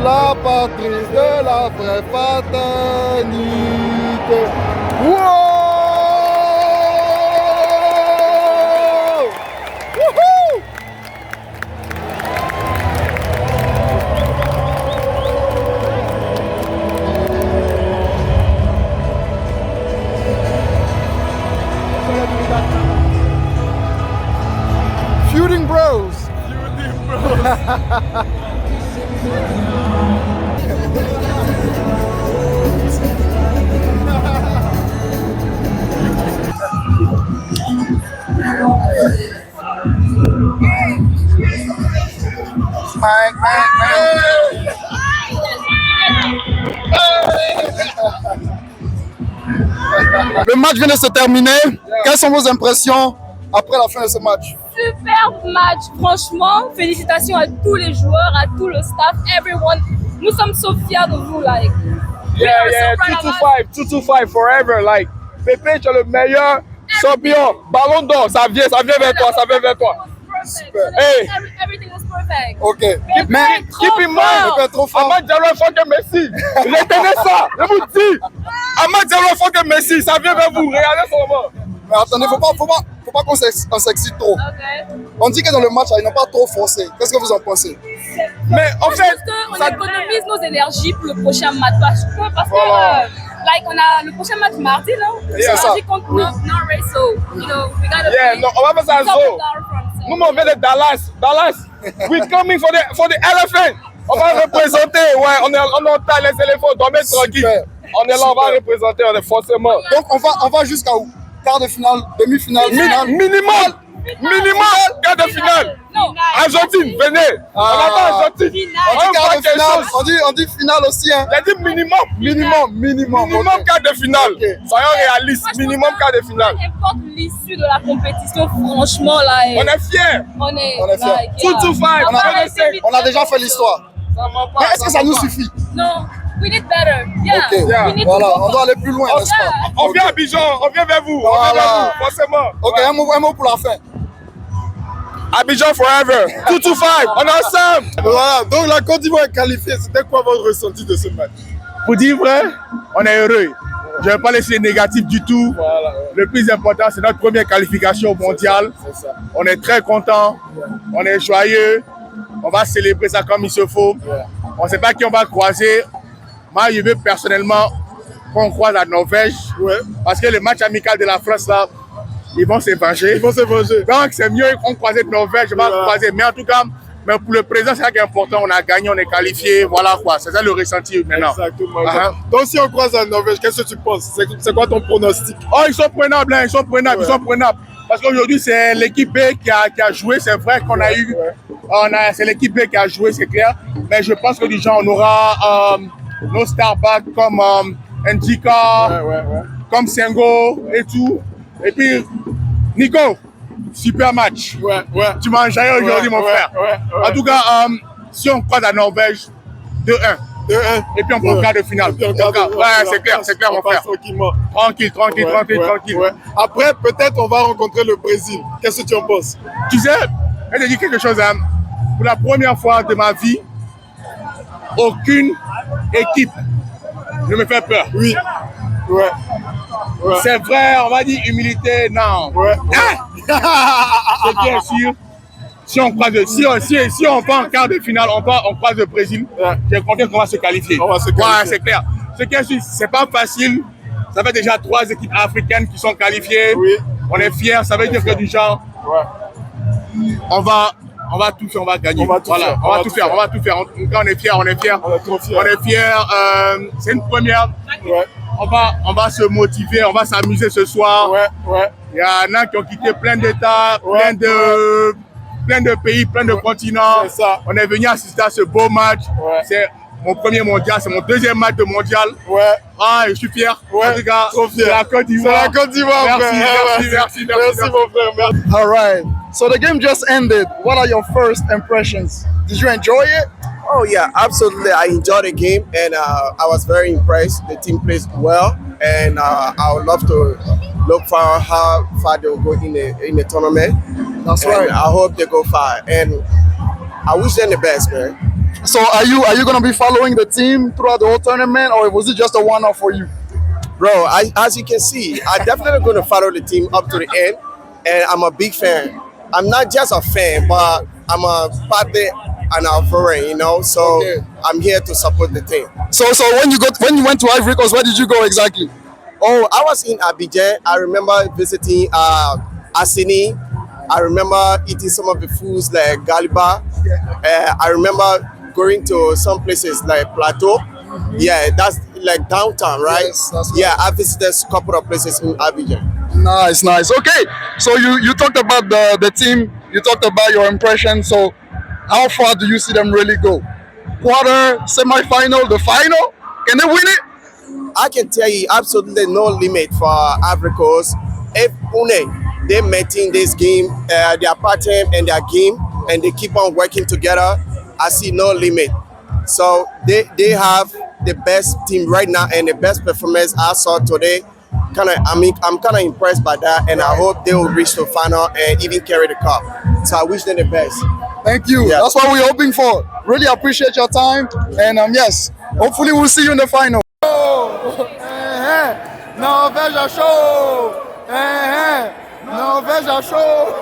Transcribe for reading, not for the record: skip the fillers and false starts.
la patrice de la vraie fraternité. Wow! Wouhou! Feuding Bros. Feuding Bros. Bang, bang, bang. Le match vient de se terminer. Quelles sont vos impressions après la fin de ce match? Superbe match, franchement, félicitations à tous les joueurs, à tout le staff, everyone. Nous sommes so fiers de vous, like. Yeah, 225 forever, like. Pépé, tu es le meilleur champion. Ballon d'or, ça vient vers toi, ça vient vers toi. Super. Hey. Everything was perfect. Ok. Mais keep in mind, Amad Diallo est fort que Messi. Retenez ça, je vous dis. Amad Diallo est fort que Messi, ça vient vers vous. Regardez son mot. Mais attendez, faut pas qu'on s'excite trop. Okay. On dit que dans le match, ils n'ont pas trop forcé. Qu'est-ce que vous en pensez? Mais en fait, on économise nos énergies pour le prochain match parce que like on a le prochain match mardi, non? C'est ça. Contre Norway, so you know we gotta. Yeah, no, on va faire ça à Zo. Nous, on vient de Dallas. We're coming for the elephant. On va représenter, ouais, on taille les éléphants, dormez tranquille. On est là, on va représenter, on est forcément. Donc on va jusqu'à où? Quart de finale, demi-finale, finale. Minimum, quart de finale. Non. Argentine, venez. On attend Argentine. On dit quart de finale, on dit finale aussi. Hein. J'ai dit minimum. Minimum okay. Quart de finale. Okay. Soyons réalistes, minimum quart de finale. Peu importe l'issue de la compétition, franchement, là. On est fiers. On est fiers. Like, 225. On a déjà fait l'histoire. Mais est-ce que ça nous suffit? Non. We need better. Yeah. Okay. We need voilà, to on doit aller plus loin, n'est-ce pas? On vient à Abidjan, on vient vers vous. Voilà. On vient vers vous, forcément. Ok, ouais. un mot pour la fin. Abidjan forever. 225, on est ensemble. Voilà, donc la Côte d'Ivoire est qualifiée. C'était quoi votre ressenti de ce match? Pour dire vrai, on est heureux. Je ne vais pas laisser négatif du tout. Voilà, ouais. Le plus important, c'est notre première qualification mondiale. C'est ça. On est très content, on est joyeux. On va célébrer ça comme il se faut. On ne sait pas qui on va croiser. Moi, je veux personnellement qu'on croise la Norvège. Parce que le match amical de la France, là, ils vont se venger. Donc, c'est mieux qu'on croise la Norvège. Je vais croiser. Mais en tout cas, mais pour le président, c'est ça qui est important. On a gagné, on est qualifié. Voilà quoi. C'est ça le ressenti maintenant. Exactement. Donc, si on croise la Norvège, qu'est-ce que tu penses? C'est quoi ton pronostic? Oh, ils sont prenables. Ils sont prenables. Parce qu'aujourd'hui, c'est l'équipe B qui a joué. C'est vrai qu'on a eu. C'est l'équipe B qui a joué, c'est clair. Mais je pense que déjà, on aura nos starbacks comme Ndika, comme Sengo et tout. Et puis, Nico, super match. Tu m'as enjaillé aujourd'hui, mon frère. En tout cas, si on croise la Norvège, 2-1. Et puis on prend le quart de finale. C'est clair, mon frère. Tranquille. Après, peut-être on va rencontrer le Brésil. Qu'est-ce que tu en penses? Tu sais, je te dis quelque chose. Pour la première fois de ma vie, aucune équipe ne me fait peur. Oui. C'est vrai, on va dire humilité, non. C'est bien sûr. Si on croise, si on va en quart de finale, on croise le Brésil, j'ai confiance qu'on va se qualifier. C'est clair. Ce qui est sûr, c'est pas facile. Ça fait déjà 3 équipes africaines qui sont qualifiées. On est fiers. Ça veut dire que du genre, on va tout faire, on va gagner. On va tout faire. En tout cas, on est fiers. On est fiers. C'est une première. On va se motiver, on va s'amuser ce soir. Il y en a qui ont quitté plein d'États, plein de pays, plein de continents. On est venu assister à ce beau match. C'est mon premier mondial, c'est mon deuxième match de mondial. Je suis fier. En tout cas, c'est la Côte d'Ivoire. Merci, mon frère. All right. So the game just ended. What are your first impressions? Did you enjoy it? Oh yeah, absolutely. I enjoyed the game and I was very impressed. The team plays well, and I would love to look for how far they'll go in the tournament. That's right. I hope they go far, and I wish them the best, man. So are you gonna be following the team throughout the whole tournament, or was it just a one-off for you? Bro, as you can see, I'm definitely going to follow the team up to the end, and I'm a big fan. I'm not just a fan, but I'm a partner and a foreign, you know. So Okay. I'm here to support the team. So when you went to Ivory Coast, where did you go exactly? Oh, I was in Abidjan. I remember visiting Assini. I remember eating some of the foods like Galiba. I remember going to some places like Plateau. Yeah, that's like downtown, right? Yes, that's right. Yeah, I visited a couple of places in Abidjan. Nice, nice. Okay, so you talked about the team. You talked about your impression. So how far do you see them really go? Quarter, semi-final, the final? Can they win it? I can tell you absolutely no limit for Africans. If they maintain this game, their pattern and their game, and they keep on working together, I see no limit. So they have the best team right now and the best performance I saw today. I'm kind of impressed by that, and I hope they will reach the final and even carry the cup. So I wish them the best. Thank you. Yeah. That's what we're hoping for. Really appreciate your time, and yes, hopefully we'll see you in the final. Norvège à chaud. Norvège à chaud.